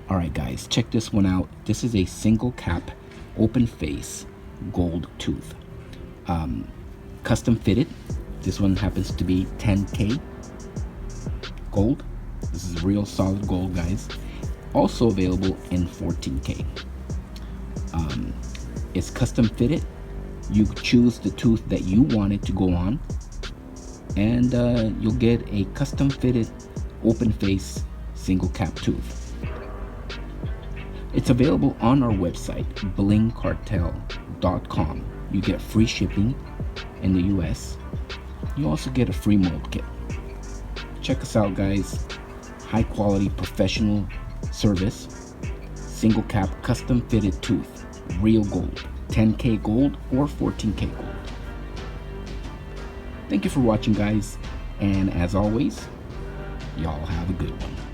Alright guys, check this one out. This is a single cap, open face, gold tooth. Custom fitted. This one happens to be 10K gold. This is real solid gold, guys. Also available in 14K. It's custom fitted. You choose the tooth that you want it to go on, and you'll get a custom fitted open face single cap tooth. It's available on our website, blingcartel.com. You get free shipping in the US. You also get a free mold kit. Check us out, guys. High quality professional service. Single cap custom fitted tooth. Real gold. 10K gold or 14K gold. Thank you for watching, guys. And as always, y'all have a good one.